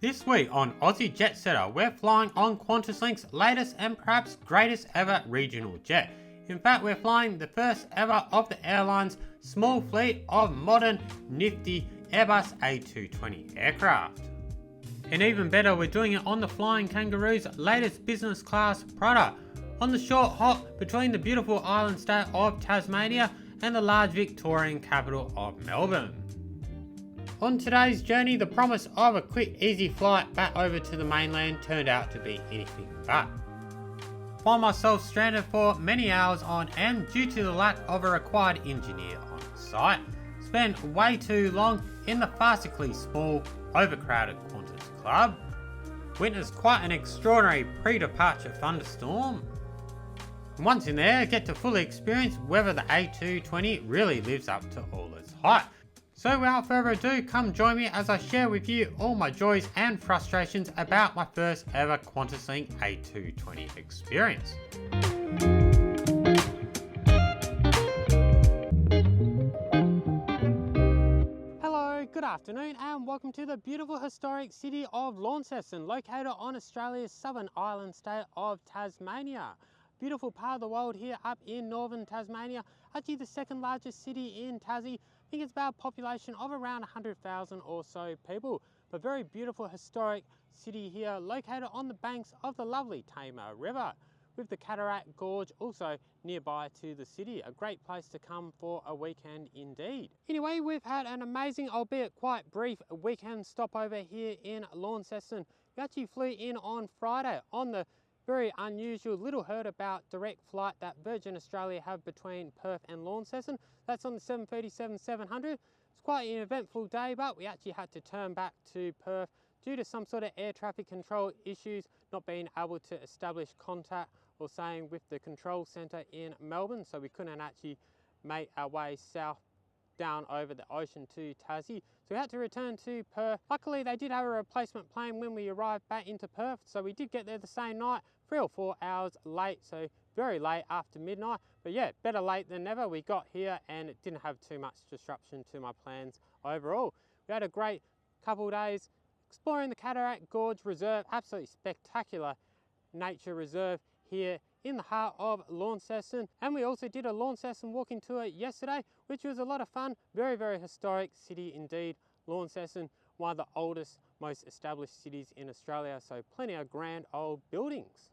This week on AussieJetSetter, we're flying on QantasLink's latest and perhaps greatest ever regional jet. In fact, we're flying the first ever of the airline's small fleet of modern, nifty Airbus A220 aircraft. And even better, we're doing it on the Flying Kangaroo's latest business class product, on the short hop between the beautiful island state of Tasmania and the large Victorian capital of Melbourne. On today's journey, the promise of a quick, easy flight back over to the mainland turned out to be anything but. Find myself stranded for many hours on end due to the lack of a required engineer on site. Spent way too long in the farcically small, overcrowded Qantas Club. Witnessed quite an extraordinary pre-departure thunderstorm. And once in there, get to fully experience whether the A220 really lives up to all its hype. So without further ado, come join me as I share with you all my joys and frustrations about my first ever QantasLink A220 experience. Hello, good afternoon and welcome to the beautiful historic city of Launceston, located on Australia's southern island state of Tasmania. Beautiful part of the world here up in northern Tasmania, actually the second largest city in Tassie. I think it's about a population of around 100,000 or so people, but very beautiful historic city here located on the banks of the lovely Tamar River, with the Cataract Gorge also nearby to the city. A great place to come for a weekend indeed. Anyway, we've had an amazing, albeit quite brief, weekend stopover here in Launceston. We actually flew in on Friday on the very unusual, little heard about direct flight that Virgin Australia have between Perth and Launceston. That's on the 737-700. It's quite an eventful day, but we actually had to turn back to Perth due to some sort of air traffic control issues, not being able to establish contact or saying with the control centre in Melbourne, so we couldn't actually make our way south down over the ocean to Tassie. So we had to return to Perth. Luckily, they did have a replacement plane when we arrived back into Perth, so we did get there the same night, 3 or 4 hours late, so very late after midnight. But yeah, better late than never. We got here and it didn't have too much disruption to my plans overall. We had a great couple of days exploring the Cataract Gorge Reserve, absolutely spectacular nature reserve here in the heart of Launceston. And we also did a Launceston walking tour yesterday, which was a lot of fun. Very, very historic city indeed. Launceston, one of the oldest, most established cities in Australia, so plenty of grand old buildings.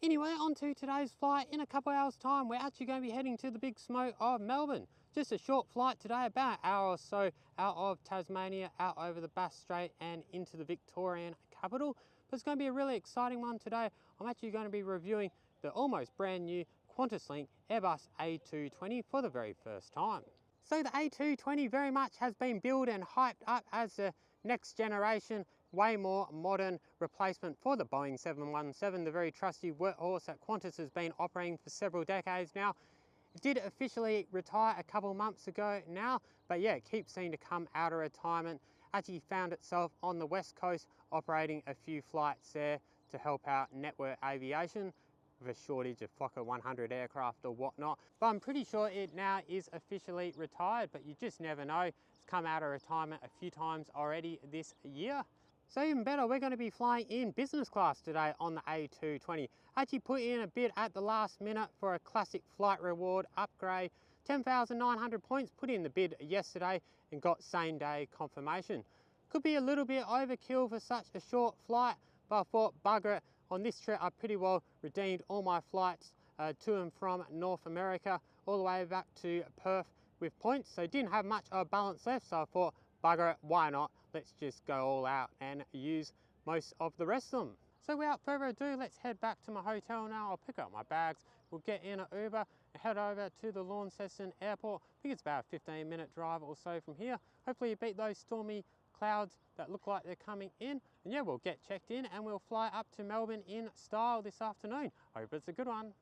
Anyway, on to today's flight. In a couple hours time, we're actually going to be heading to the big smoke of Melbourne. Just a short flight today, about an hour or so out of Tasmania, out over the Bass Strait and into the Victorian capital. But it's going to be a really exciting one today. I'm actually going to be reviewing the almost brand new QantasLink Airbus A220 for the very first time. So the A220 very much has been billed and hyped up as the next generation, way more modern replacement for the Boeing 717, the very trusty workhorse that Qantas has been operating for several decades now. It did officially retire a couple months ago now, but yeah, it keeps seeming to come out of retirement. Actually found itself on the West Coast operating a few flights there to help out network aviation with a shortage of Fokker 100 aircraft or whatnot. But I'm pretty sure it now is officially retired, but you just never know. It's come out of retirement a few times already this year. So even better, we're going to be flying in business class today on the A220. Actually put in a bid at the last minute for a classic flight reward upgrade. 10,900 points, put in the bid yesterday and got same day confirmation. Could be a little bit overkill for such a short flight, but I thought bugger it. On this trip, I pretty well redeemed all my flights to and from North America, all the way back to Perth with points. So didn't have much of a balance left, so I thought bugger it, why not? Let's just go all out and use most of the rest of them. So without further ado, let's head back to my hotel now. I'll pick up my bags, we'll get in an Uber and head over to the Launceston airport. I think it's about a 15-minute drive or so from here. Hopefully you beat those stormy clouds that look like they're coming in. And yeah, we'll get checked in and we'll fly up to Melbourne in style this afternoon. Hope it's a good one.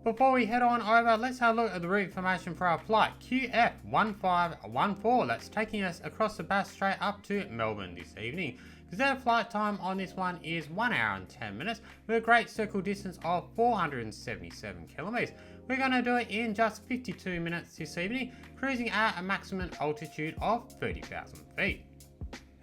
Before we head on over, let's have a look at the route information for our flight QF1514. That's taking us across the Bass Strait up to Melbourne this evening. Because their flight time on this one is 1 hour and 10 minutes with a great circle distance of 477 kilometers. We're going to do it in just 52 minutes this evening, cruising at a maximum altitude of 30,000 feet.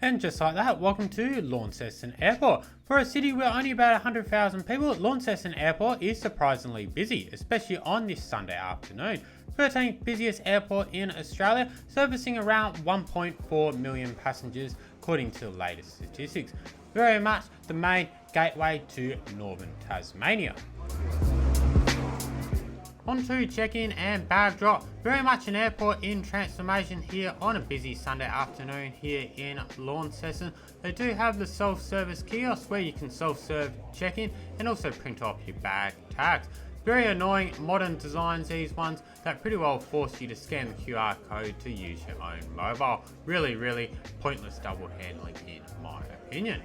And just like that, welcome to Launceston Airport. For a city where only about 100,000 people, Launceston Airport is surprisingly busy, especially on this Sunday afternoon. 13th busiest airport in Australia, servicing around 1.4 million passengers according to the latest statistics. Very much the main gateway to northern Tasmania. On to check-in and bag drop. Very much an airport in transformation here on a busy Sunday afternoon here in Launceston. They do have the self-service kiosk where you can self-serve check-in and also print off your bag tags. Very annoying modern designs, these ones, that pretty well force you to scan the QR code to use your own mobile. Really pointless double handling in my opinion.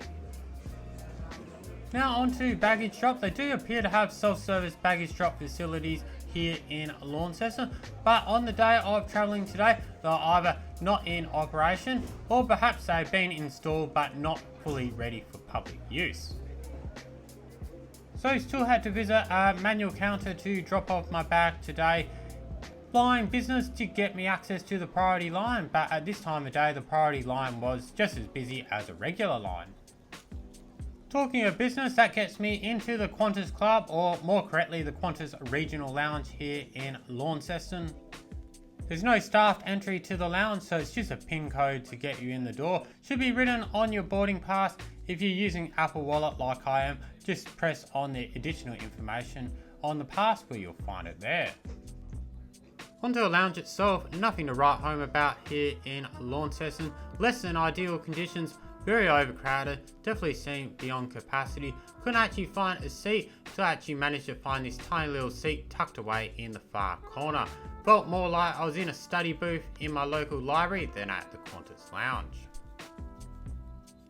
Now on to baggage drop. They do appear to have self-service baggage drop facilities here in Launceston, but on the day of travelling today, they're either not in operation or perhaps they've been installed but not fully ready for public use. So still had to visit a manual counter to drop off my bag today. Flying business to get me access to the priority line, but at this time of day the priority line was just as busy as a regular line. Talking of business, that gets me into the Qantas Club, or more correctly the Qantas Regional Lounge here in Launceston. There's no staffed entry to the lounge, so it's just a PIN code to get you in the door. Should be written on your boarding pass. If you're using Apple Wallet like I am, just press on the additional information on the pass where you'll find it there. Onto the lounge itself, nothing to write home about here in Launceston. Less than ideal conditions. Very overcrowded, definitely seemed beyond capacity. Couldn't actually find a seat, so I actually managed to find this tiny little seat tucked away in the far corner. Felt more like I was in a study booth in my local library than at the Qantas lounge.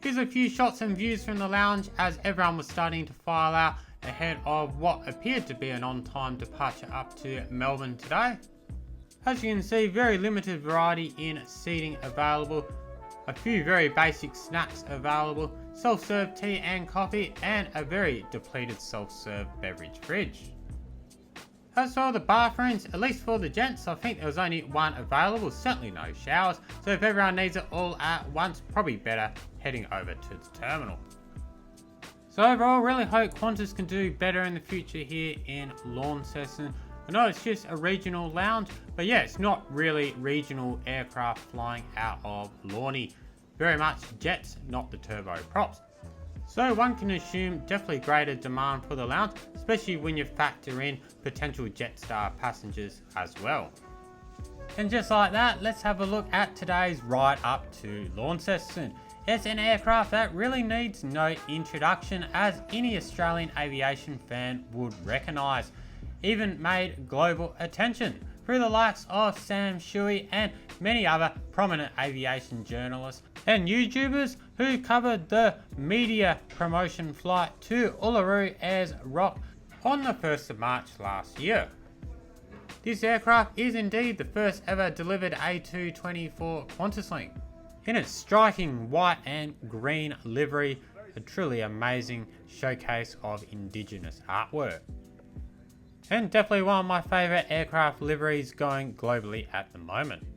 Here's a few shots and views from the lounge as everyone was starting to file out ahead of what appeared to be an on-time departure up to Melbourne today. As you can see, very limited variety in seating available. A few very basic snacks available, self-serve tea and coffee, and a very depleted self-serve beverage fridge. As for the bathrooms, at least for the gents, I think there was only one available, certainly no showers, so if everyone needs it all at once, probably better heading over to the terminal. So overall, really hope Qantas can do better in the future here in Launceston. I know it's just a regional lounge, but yeah, it's not really regional aircraft flying out of Lornie. Very much jets, not the turboprops. So one can assume definitely greater demand for the lounge, especially when you factor in potential Jetstar passengers as well. And just like that, let's have a look at today's ride up to Launceston. It's an aircraft that really needs no introduction, as any Australian aviation fan would recognise. Even made global attention through the likes of Sam Shuey and many other prominent aviation journalists and YouTubers who covered the media promotion flight to Uluru Airs Rock on the 1st of March last year. This aircraft is indeed the first ever delivered A220 for QantasLink's. In its striking white and green livery, a truly amazing showcase of Indigenous artwork. And definitely one of my favourite aircraft liveries going globally at the moment.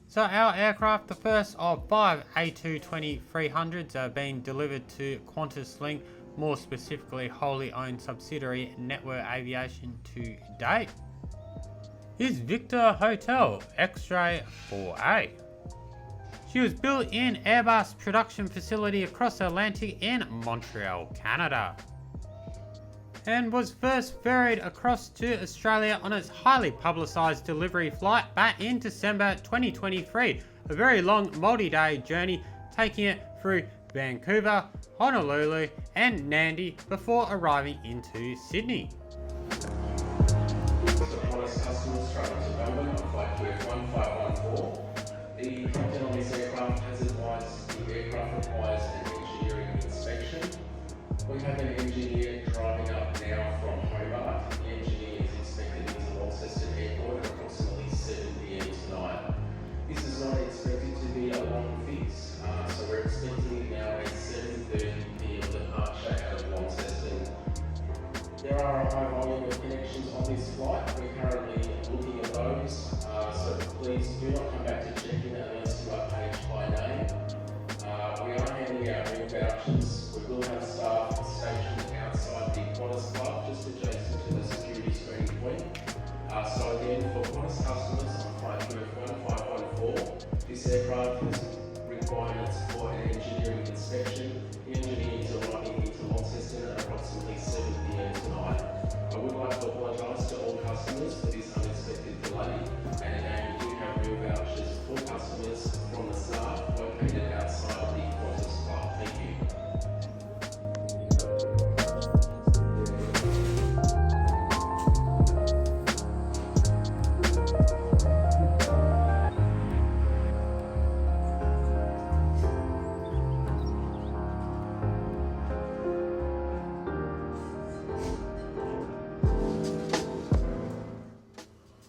So our aircraft, the first of 5 A220-300s, are being delivered to QantasLink, more specifically wholly owned subsidiary Network Aviation to date, is Victor Hotel X-Ray 4A. She was built in Airbus production facility across the Atlantic in Montreal, Canada, and was first ferried across to Australia on its highly publicised delivery flight back in December 2023. A very long multi-day journey, taking it through Vancouver, Honolulu and Nandi before arriving into Sydney. Qantas customers travelling to Melbourne on flight QF1514. The captain on this aircraft has advised the aircraft requires an engineering inspection. We have an engineer driving up now from Hobart. The engineer is expected into Launceston Airport at approximately 7 PM tonight. This is not expected to be a long fix, so we're expecting now a 7:30 PM departure out of Launceston. There are a high volume of connections on this flight. We're currently looking at those, so please do not come back to check in unless you are paged by name. our meal vouchers. We will have staff stationed outside the Qantas Club, just adjacent to the security screening point. So again, for Qantas customers on flight QF1514, this aircraft has requirements for an engineering inspection. The engineer is arriving into Launceston at approximately 7 p.m. tonight. I would like to apologise to all customers for this unexpected delay, and again, we do have meal vouchers for customers from the staff located outside of the Qantas Club. Thank you.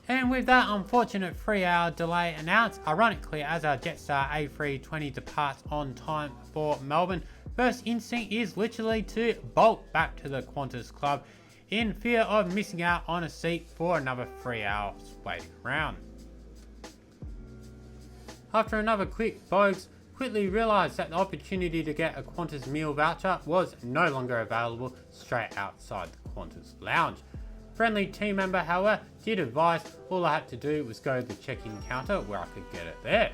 And with that unfortunate 3-hour delay announced, ironically as our Jetstar A320 departs on time for Melbourne, first instinct is literally to bolt back to the Qantas Club in fear of missing out on a seat for another 3 hours waiting around. After another quick bogs, quickly realised that the opportunity to get a Qantas meal voucher was no longer available straight outside the Qantas lounge. Friendly team member, however, did advise all I had to do was go to the check-in counter where I could get it there.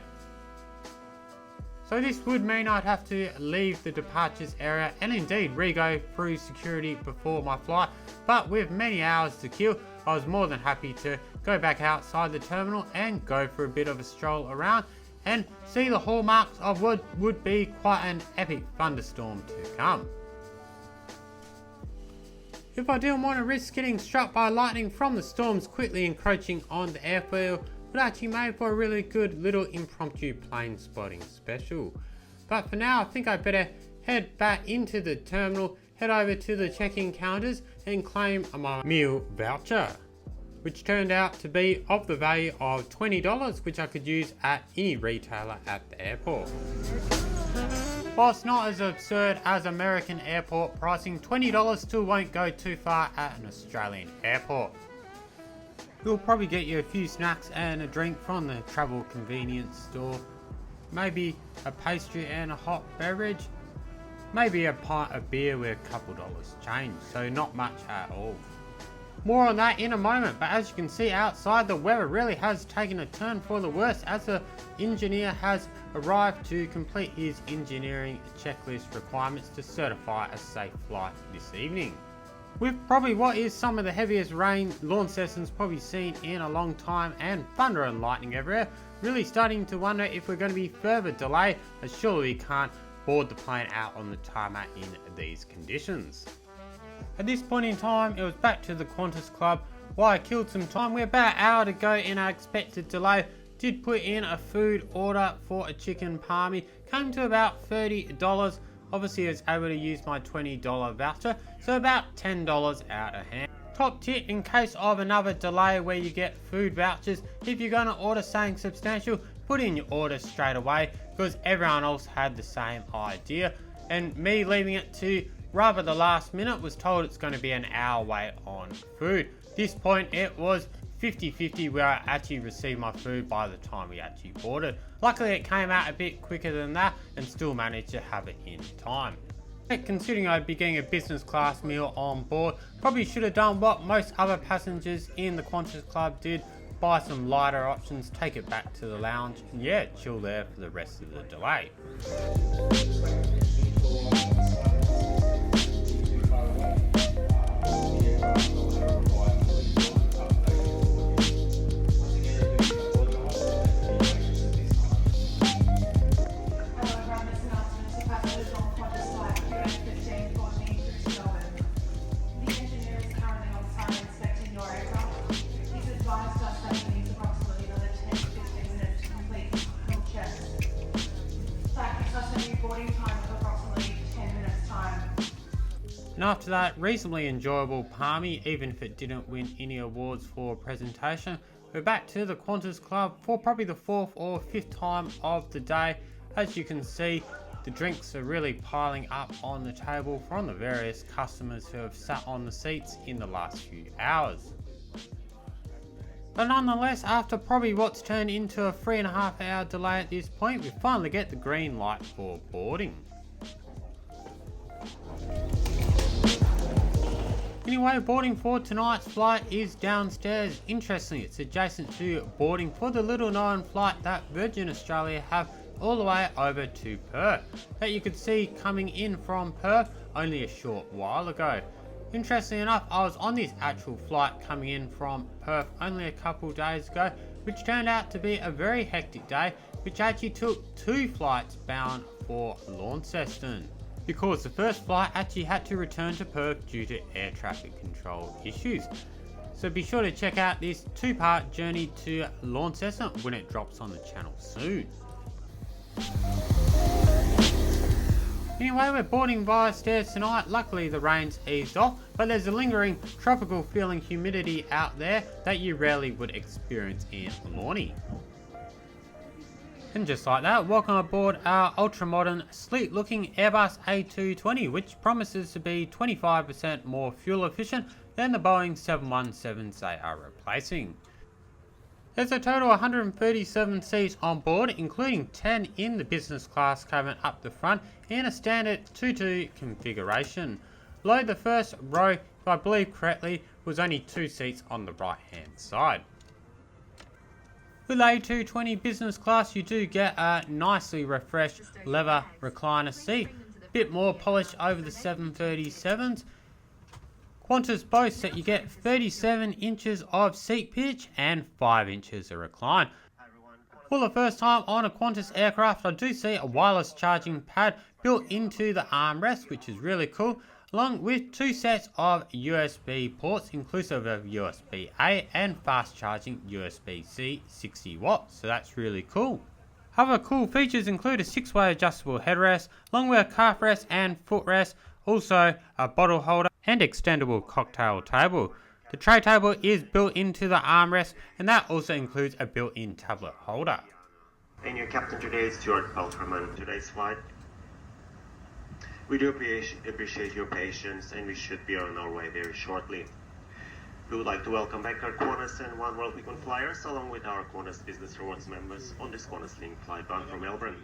So this would mean I'd have to leave the departures area and indeed re-go through security before my flight, but with many hours to kill, I was more than happy to go back outside the terminal and go for a bit of a stroll around and see the hallmarks of what would be quite an epic thunderstorm to come. If I didn't want to risk getting struck by lightning from the storms quickly encroaching on the airfield, it would actually make for a really good little impromptu plane spotting special. But for now, I think I better head back into the terminal, head over to the check-in counters and claim my meal voucher, which turned out to be of the value of $20, which I could use at any retailer at the airport. Whilst not as absurd as American airport pricing, $20 still won't go too far at an Australian airport. You'll probably get you a few snacks and a drink from the travel convenience store, maybe a pastry and a hot beverage, maybe a pint of beer with a couple dollars change, so not much at all. More on that in a moment, but as you can see outside, the weather really has taken a turn for the worse as the engineer has arrived to complete his engineering checklist requirements to certify a safe flight this evening. With probably what is some of the heaviest rain Launceston's probably seen in a long time and thunder and lightning everywhere, really starting to wonder if we're going to be further delayed, as surely we can't board the plane out on the tarmac in these conditions. At this point in time, it was back to the Qantas Club. While I killed some time, we're about an hour to go in our expected delay. Did put in a food order for a chicken palmy, came to about $30. Obviously I was able to use my $20 voucher, so about $10 out of hand. Top tip in case of another delay where you get food vouchers, if you're going to order something substantial, put in your order straight away, because everyone else had the same idea, and me leaving it to rather the last minute was told it's going to be an hour wait on food. At this point it was 50-50 where I actually received my food by the time we actually boarded. Luckily it came out a bit quicker than that and still managed to have it in time. Considering I'd be getting a business class meal on board, probably should have done what most other passengers in the Qantas Club did, buy some lighter options, take it back to the lounge, and yeah, chill there for the rest of the delay. And after that reasonably enjoyable palmy, even if it didn't win any awards for presentation, we're back to the Qantas Club for probably the 4th or 5th time of the day. As you can see, the drinks are really piling up on the table from the various customers who have sat on the seats in the last few hours. But nonetheless, after probably what's turned into a 3.5 hour delay at this point, we finally get the green light for boarding. Anyway, boarding for tonight's flight is downstairs. Interestingly, it's adjacent to boarding for the little known flight that Virgin Australia have all the way over to Perth, that you could see coming in from Perth only a short while ago. Interestingly enough, I was on this actual flight coming in from Perth only a couple days ago, which turned out to be a very hectic day, which actually took 2 flights bound for Launceston, because the first flight actually had to return to Perth due to air traffic control issues. So be sure to check out this 2-part journey to Launceston when it drops on the channel soon. Anyway, we're boarding via stairs tonight. Luckily the rain's eased off, but there's a lingering tropical feeling humidity out there that you rarely would experience in the morning. And just like that, welcome aboard our ultra-modern, sleek-looking Airbus A220, which promises to be 25% more fuel efficient than the Boeing 717s they are replacing. There's a total of 137 seats on board, including 10 in the business class cabin up the front in a standard 2-2 configuration. Below the first row, if I believe correctly, was only 2 seats on the right hand side. With A220 business class, you do get a nicely refreshed leather recliner seat, a bit more polished over the 737s. Qantas boasts that you get 37 inches of seat pitch and 5 inches of recline. For the first time on a Qantas aircraft, I do see a wireless charging pad built into the armrest, which is really cool, along with 2 sets of USB ports inclusive of USB-A and fast charging USB-C 60 watts, so that's really cool. Other cool features include a 6-way adjustable headrest, along with a calf rest and footrest, also a bottle holder and extendable cocktail table. The tray table is built into the armrest, and that also includes a built-in tablet holder. And your captain today is Stuart Pelferman. Today's flight. We do appreciate your patience, and we should be on our way very shortly. We would like to welcome back our Qantas and One World Weekend flyers, along with our Qantas Business Rewards members on this QantasLink's flight bound from Melbourne.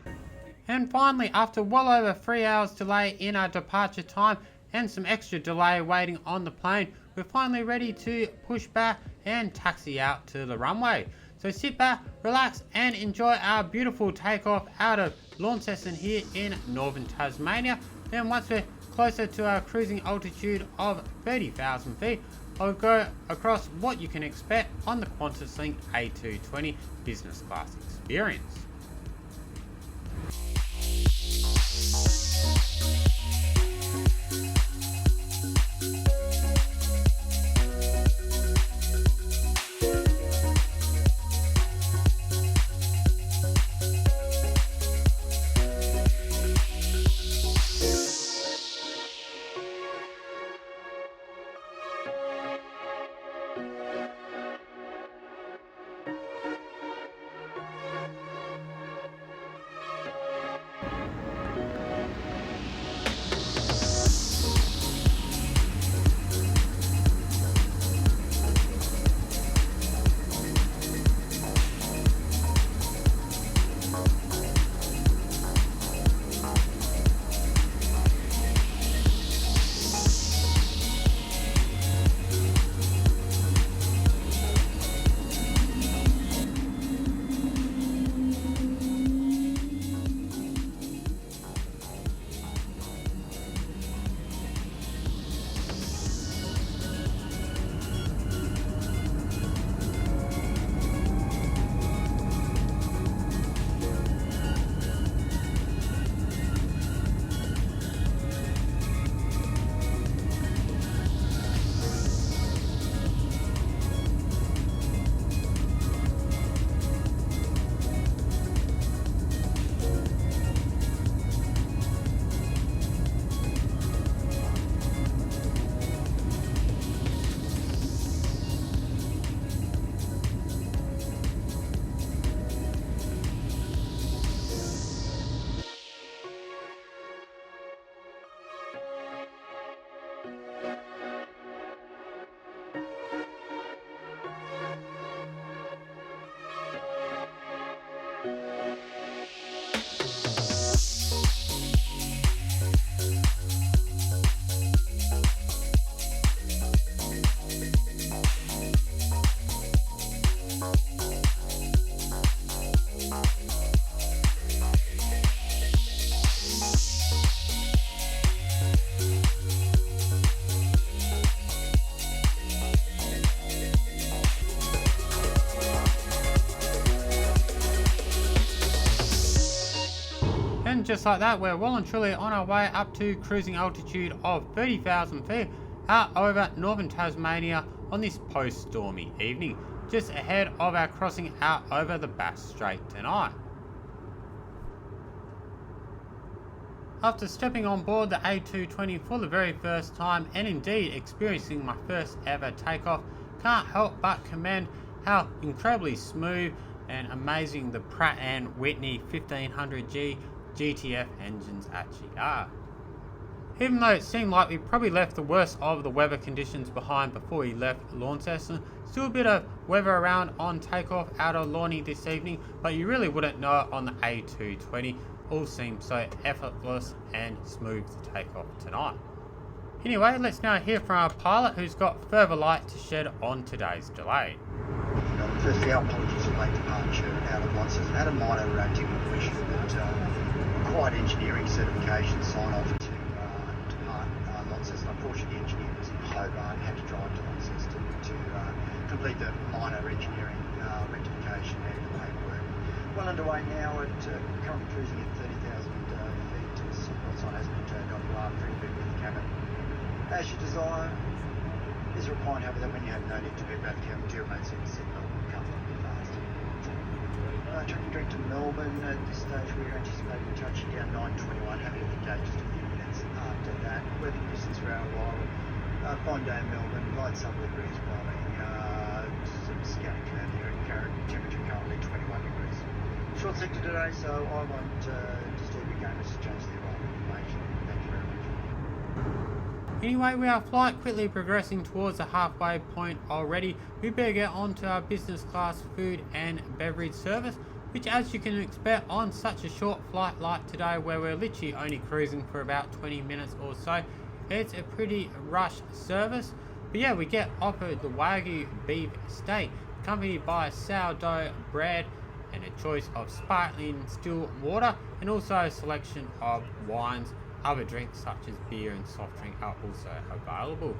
And finally, after well over 3 hours delay in our departure time and some extra delay waiting on the plane, we're finally ready to push back and taxi out to the runway. So sit back, relax and enjoy our beautiful takeoff out of Launceston here in northern Tasmania. Then once we're closer to our cruising altitude of 30,000 feet, I'll go across what you can expect on the QantasLink's A220 business class experience. just like that, we're well and truly on our way up to cruising altitude of 30,000 feet out over northern Tasmania on this post-stormy evening, just ahead of our crossing out over the Bass Strait tonight. After stepping on board the A220 for the very first time, and indeed experiencing my first ever takeoff, can't help but commend how incredibly smooth and amazing the Pratt & Whitney 1500G GTF engines actually are. Even though it seemed like we probably left the worst of the weather conditions behind before we left Launceston, still a bit of weather around on takeoff out of Launey this evening, but you really wouldn't know it on the A220. All seems so effortless and smooth to take off tonight. Anyway, let's now hear from our pilot who's got further light to shed on today's delay. Firstly, our apologies for late departure out of Launceston. Had a minor technical issue that required engineering certification sign-off to depart Launceston. Unfortunately, the engineer was in Hobart and had to drive to Launceston to complete the minor engineering rectification and the paperwork. Well underway now at currently cruising at 30,000 feet. Seatbelt sign has been turned off. You are free to be with the cabin as you desire. It is required, however, that when you have no need to be about the cabin to remain seated, seatbelt will come up fast. Tracking direct to Melbourne. At this stage we're anticipating touching down 9:21, having a day just a few minutes after that. Weather conditions for our arrival. Fine day in Melbourne, light southerly breeze blowing, some scattered cloud here, and temperature currently 21 degrees. Short sector today, so I won't disturb you again. Let's change the arrival information. Thank you very much. Anyway, with our flight quickly progressing towards the halfway point already, we better get on to our business class food and beverage service, which, as you can expect on such a short flight like today, where we're literally only cruising for about 20 minutes or so, it's a pretty rush service. But yeah, we get offered the Wagyu beef steak, accompanied by sourdough bread and a choice of sparkling still water, and also a selection of wines. Other drinks such as beer and soft drink are also available,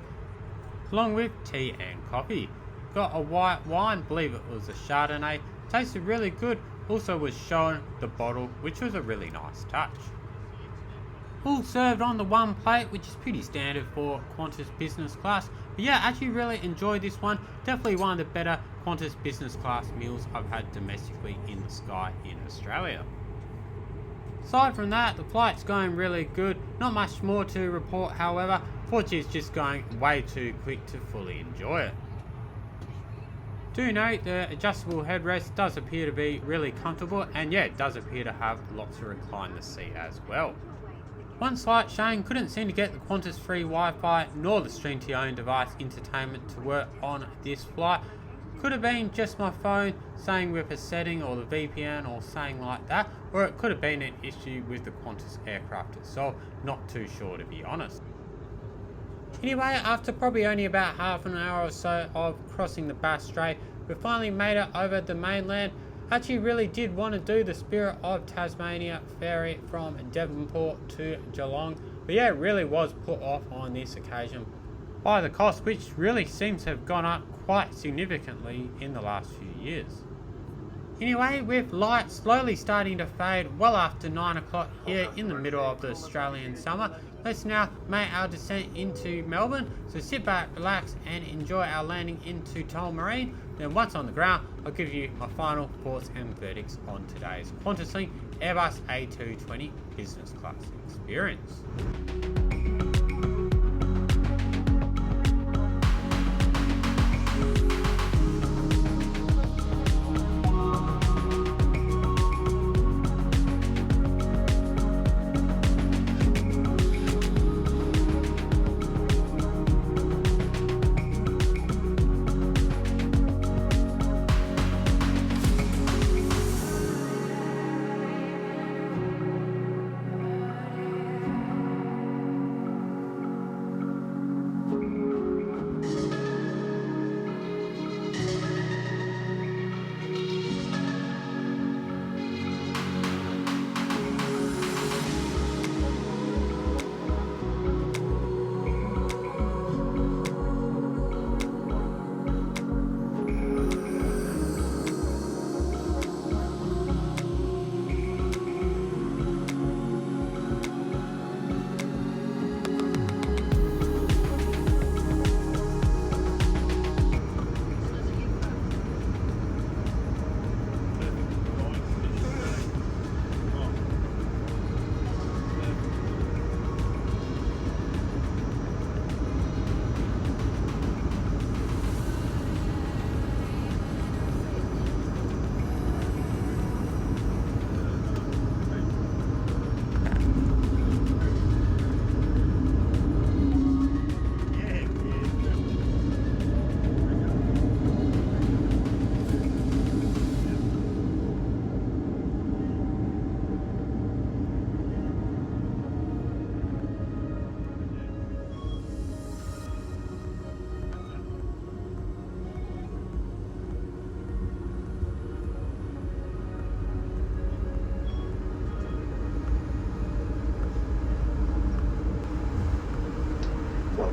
along with tea and coffee. Got a white wine, believe it was a Chardonnay, tasted really good, also was shown the bottle, which was a really nice touch. All served on the one plate, which is pretty standard for Qantas Business Class. But yeah, actually really enjoyed this one. Definitely one of the better Qantas Business Class meals I've had domestically in the sky in Australia. Aside from that, the flight's going really good. Not much more to report, however. Fortunately, it's just going way too quick to fully enjoy it. Do note the adjustable headrest does appear to be really comfortable, and yeah, it does appear to have lots of recline to seat as well. One slight shame, couldn't seem to get the Qantas free Wi-Fi nor the stream to your own device entertainment to work on this flight. Could have been just my phone saying with a setting or the VPN or saying like that, or it could have been an issue with the Qantas aircraft itself, not too sure to be honest. Anyway, after probably only about half an hour or so of crossing the Bass Strait, we finally made it over the mainland. Actually really did want to do the Spirit of Tasmania ferry from Devonport to Geelong, but yeah, it really was put off on this occasion by the cost, which really seems to have gone up quite significantly in the last few years. Anyway, with light slowly starting to fade well after 9 o'clock here in the middle of the Australian summer, let's now make our descent into Melbourne. So sit back, relax and enjoy our landing into Tullamarine. Then once on the ground, I'll give you my final thoughts and verdicts on today's QantasLink Airbus A220 Business Class experience.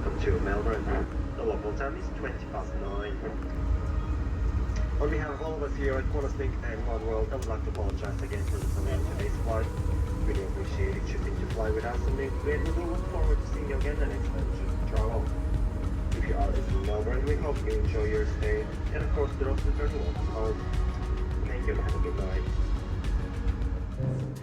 welcome to Melbourne. The local time is 9:20. On behalf of all of us here at QantasLink's and One World, I would like to apologize again for the delay on today's flight. We really appreciate you choosing to fly with us, and we will look forward to seeing you again the next time you travel. If you are in Melbourne, we hope you enjoy your stay, and of course, the rest of the ones home. Thank you and have a good night.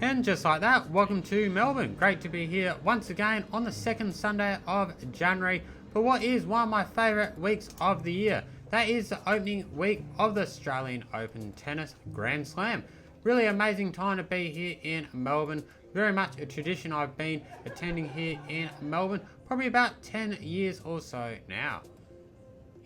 And just like that, welcome to Melbourne. Great to be here once again on the second Sunday of January for what is one of my favourite weeks of the year. That is the opening week of the Australian Open Tennis Grand Slam. Really amazing time to be here in Melbourne. Very much a tradition I've been attending here in Melbourne, probably about 10 years or so now.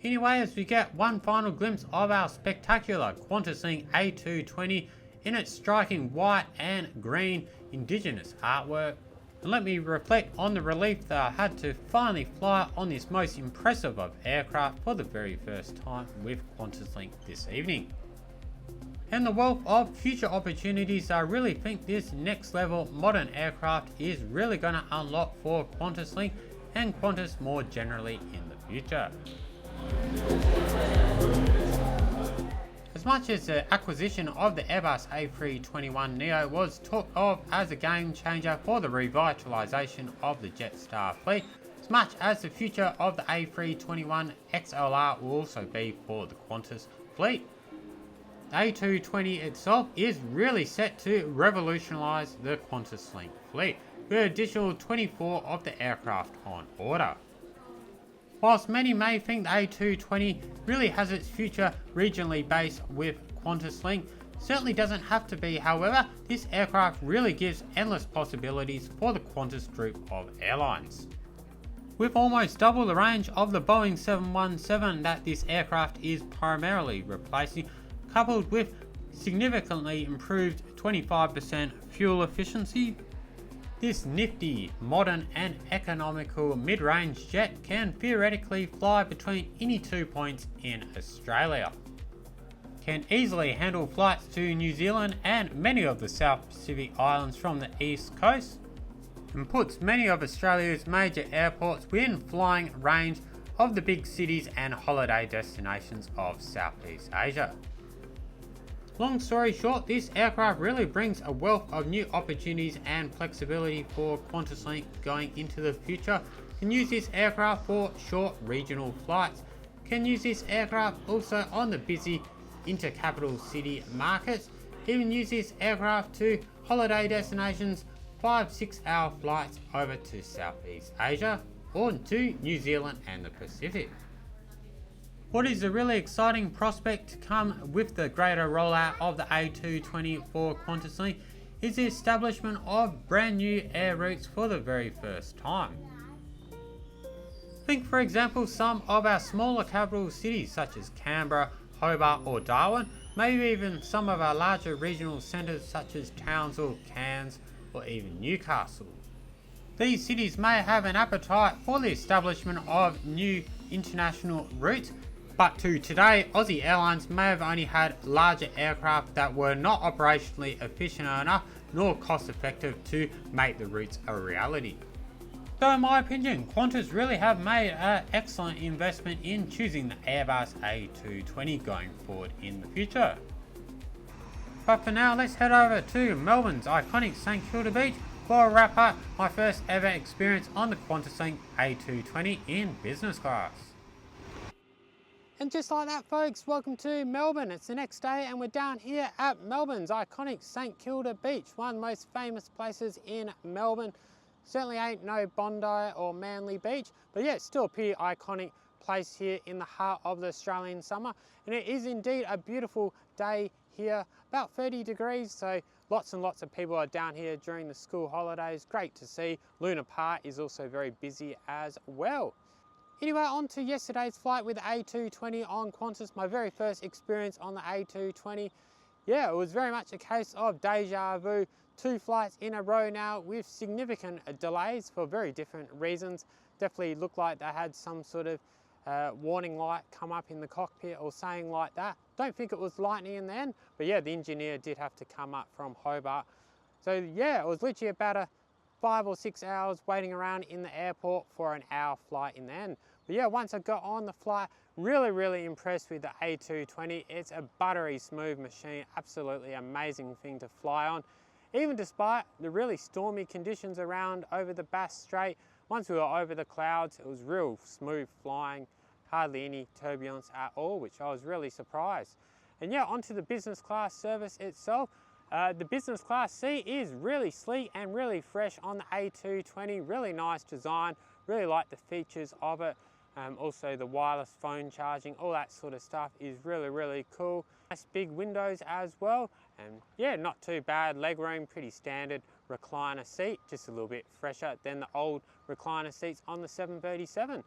Anyway, as we get one final glimpse of our spectacular QantasLink A220 in its striking white and green Indigenous artwork. And let me reflect on the relief that I had to finally fly on this most impressive of aircraft for the very first time with QantasLink this evening. And the wealth of future opportunities I really think this next level modern aircraft is really going to unlock for QantasLink and Qantas more generally in the future. As much as the acquisition of the Airbus A321neo was talked of as a game changer for the revitalisation of the Jetstar fleet, as much as the future of the A321XLR will also be for the Qantas fleet. The A220 itself is really set to revolutionise the QantasLink fleet, with an additional 24 of the aircraft on order. Whilst many may think the A220 really has its future regionally based with QantasLink, certainly doesn't have to be. However, this aircraft really gives endless possibilities for the Qantas group of airlines. With almost double the range of the Boeing 717 that this aircraft is primarily replacing, coupled with significantly improved 25% fuel efficiency, this nifty, modern and economical mid-range jet can theoretically fly between any 2 points in Australia. Can easily handle flights to New Zealand and many of the South Pacific islands from the east coast, and puts many of Australia's major airports within flying range of the big cities and holiday destinations of Southeast Asia. Long story short, this aircraft really brings a wealth of new opportunities and flexibility for QantasLink going into the future. Can use this aircraft for short regional flights. Can use this aircraft also on the busy intercapital city markets. Even use this aircraft to holiday destinations, 5-6 hour flights over to Southeast Asia or to New Zealand and the Pacific. What is a really exciting prospect to come with the greater rollout of the A220 for QantasLink is the establishment of brand new air routes for the very first time. Think for example some of our smaller capital cities such as Canberra, Hobart or Darwin, maybe even some of our larger regional centres such as Townsville, Cairns or even Newcastle. These cities may have an appetite for the establishment of new international routes, but to today, Aussie Airlines may have only had larger aircraft that were not operationally efficient enough nor cost effective to make the routes a reality. So in my opinion, Qantas really have made an excellent investment in choosing the Airbus A220 going forward in the future. But for now, let's head over to Melbourne's iconic St Kilda Beach for a wrap up my first ever experience on the QantasLink A220 in business class. And just like that folks, welcome to Melbourne. It's the next day and we're down here at Melbourne's iconic St Kilda Beach, one of the most famous places in Melbourne. Certainly ain't no Bondi or Manly Beach, but yeah, it's still a pretty iconic place here in the heart of the Australian summer. And it is indeed a beautiful day here, about 30 degrees, so lots and lots of people are down here during the school holidays. Great to see. Luna Park is also very busy as well. Anyway, on to yesterday's flight with the A220 on Qantas, my very first experience on the A220. Yeah, it was very much a case of deja vu. 2 flights in a row now with significant delays for very different reasons. Definitely looked like they had some sort of warning light come up in the cockpit or saying like that. Don't think it was lightning in the end, but yeah, the engineer did have to come up from Hobart. So yeah, it was literally about a 5 or 6 hours waiting around in the airport for an hour flight in the end. But yeah, once I got on the flight, really impressed with the A220. It's a buttery smooth machine, absolutely amazing thing to fly on. Even despite the really stormy conditions around over the Bass Strait, once we were over the clouds, it was real smooth flying, hardly any turbulence at all, which I was really surprised. And yeah, onto the business class service itself. The business class seat is really sleek and really fresh on the A220, really nice design, really like the features of it. Also the wireless phone charging, all that sort of stuff is really cool. Nice big windows as well, and yeah, not too bad. Legroom, pretty standard recliner seat, just a little bit fresher than the old recliner seats on the 737.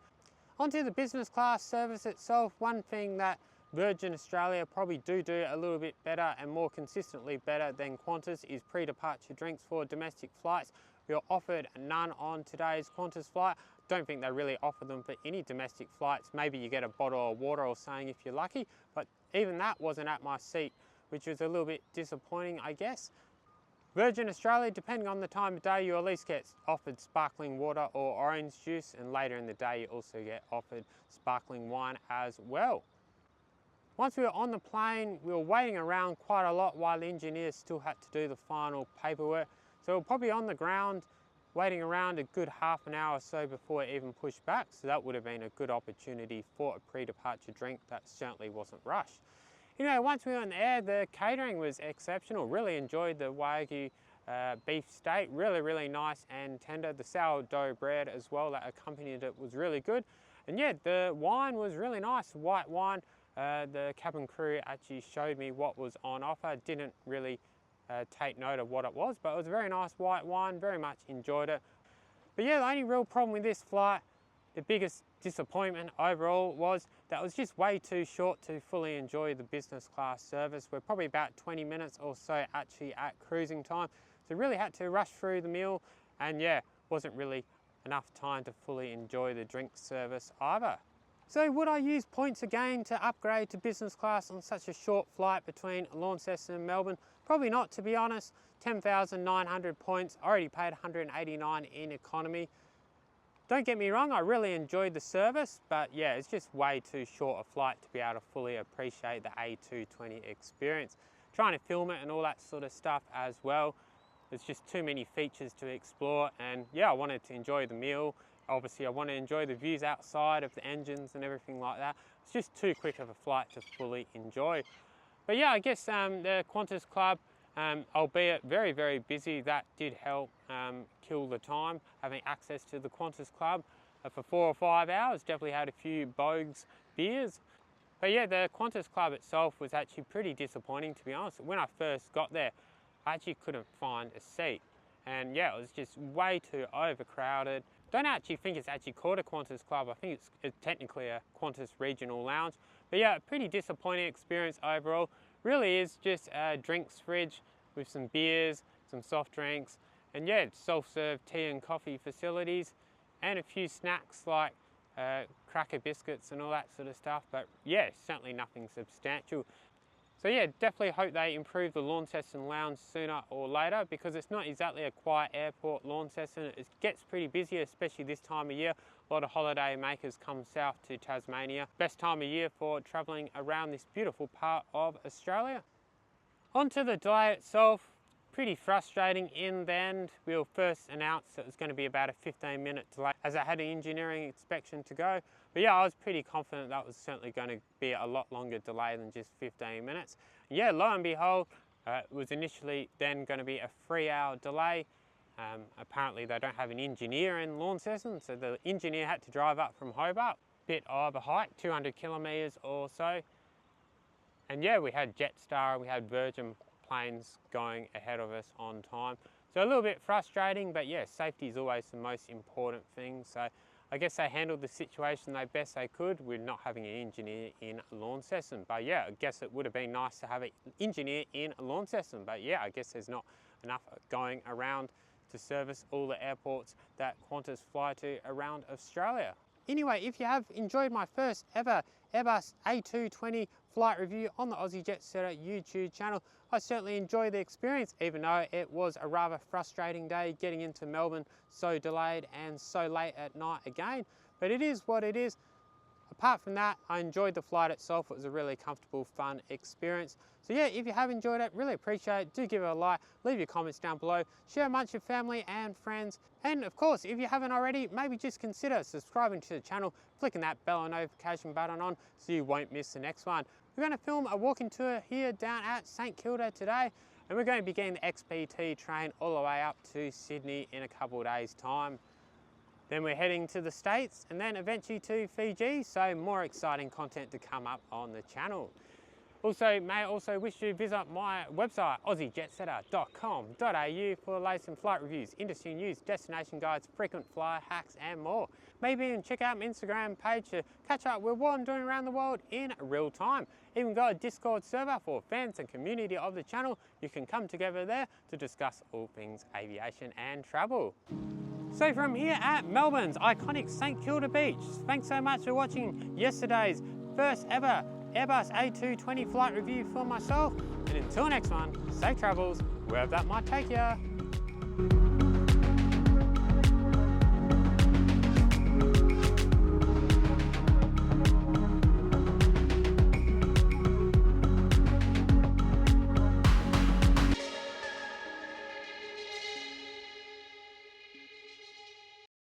Onto the business class service itself, one thing that Virgin Australia probably do a little bit better and more consistently better than Qantas is pre-departure drinks for domestic flights. We were offered none on today's Qantas flight. Don't think they really offer them for any domestic flights. Maybe you get a bottle of water or something if you're lucky, but even that wasn't at my seat, which was a little bit disappointing, I guess. Virgin Australia, depending on the time of day, you at least get offered sparkling water or orange juice, and later in the day you also get offered sparkling wine as well. Once we were on the plane, we were waiting around quite a lot while the engineers still had to do the final paperwork. So we're probably on the ground waiting around a good half an hour or so before it even pushed back. So that would have been a good opportunity for a pre-departure drink that certainly wasn't rushed. Anyway, once we were in the air, the catering was exceptional. Really enjoyed the Wagyu beef steak, really nice and tender. The sourdough bread as well that accompanied it was really good. And yeah, the wine was really nice, white wine. The cabin crew actually showed me what was on offer. Didn't really take note of what it was, but it was a very nice white wine, very much enjoyed it. But yeah, the only real problem with this flight, the biggest disappointment overall, was that it was just way too short to fully enjoy the business class service. We're probably about 20 minutes or so actually at cruising time, so really had to rush through the meal, and yeah, wasn't really enough time to fully enjoy the drink service either. So would I use points again to upgrade to business class on such a short flight between Launceston and Melbourne? Probably not, to be honest. 10,900 points, already paid 189 in economy. Don't get me wrong, I really enjoyed the service, but yeah, it's just way too short a flight to be able to fully appreciate the A220 experience. Trying to film it and all that sort of stuff as well. There's just too many features to explore, and yeah, I wanted to enjoy the meal. Obviously, I want to enjoy the views outside of the engines and everything like that. It's just too quick of a flight to fully enjoy. But yeah, I guess the Qantas Club, albeit very busy, that did help kill the time. Having access to the Qantas Club for 4 or 5 hours, definitely had a few bogues beers. But yeah, the Qantas Club itself was actually pretty disappointing, to be honest. When I first got there, I actually couldn't find a seat. And yeah, it was just way too overcrowded. Don't actually think it's actually called a Qantas Club. I think it's technically a Qantas Regional Lounge. But yeah, pretty disappointing experience overall. Really is just a drinks fridge with some beers, some soft drinks, and yeah, self-serve tea and coffee facilities, and a few snacks like cracker biscuits and all that sort of stuff. But yeah, certainly nothing substantial. So yeah, definitely hope they improve the Launceston Lounge sooner or later, because it's not exactly a quiet airport, Launceston. It gets pretty busy, especially this time of year. A lot of holiday makers come south to Tasmania. Best time of year for travelling around this beautiful part of Australia. Onto the delay itself, pretty frustrating in the end. We were first announced that it was going to be about a 15-minute delay as I had an engineering inspection to go. But yeah, I was pretty confident that was certainly going to be a lot longer delay than just 15 minutes. Yeah, lo and behold, it was initially then going to be a 3-hour delay. Apparently they don't have an engineer in Launceston, so the engineer had to drive up from Hobart. Bit of a hike, 200 kilometres or so. And yeah, we had Jetstar, we had Virgin planes going ahead of us on time. So a little bit frustrating, but yeah, safety is always the most important thing. So I guess they handled the situation the best they could with not having an engineer in Launceston. But yeah, I guess it would have been nice to have an engineer in Launceston. But yeah, I guess there's not enough going around to service all the airports that Qantas fly to around Australia. Anyway, if you have enjoyed my first ever Airbus A220 flight review on the AussieJetSetter YouTube channel. I certainly enjoyed the experience, even though it was a rather frustrating day getting into Melbourne, so delayed and so late at night again. But it is what it is. Apart from that, I enjoyed the flight itself. It was a really comfortable, fun experience. So yeah, if you have enjoyed it, really appreciate it. Do give it a like, leave your comments down below, share amongst your family and friends. And of course, if you haven't already, maybe just consider subscribing to the channel, clicking that bell notification button on so you won't miss the next one. We're going to film a walking tour here down at St Kilda today, and we're going to be getting the XPT train all the way up to Sydney in a couple of days' time. Then we're heading to the States and then eventually to Fiji, so more exciting content to come up on the channel. Also, may I also wish to visit my website, AussieJetSetter.com.au for the latest in flight reviews, industry news, destination guides, frequent flyer hacks and more. Maybe even check out my Instagram page to catch up with what I'm doing around the world in real time. Even got a Discord server for fans and community of the channel. You can come together there to discuss all things aviation and travel. So from here at Melbourne's iconic St Kilda Beach, thanks so much for watching yesterday's first ever Airbus A220 flight review for myself, and until next one, safe travels, wherever that might take you.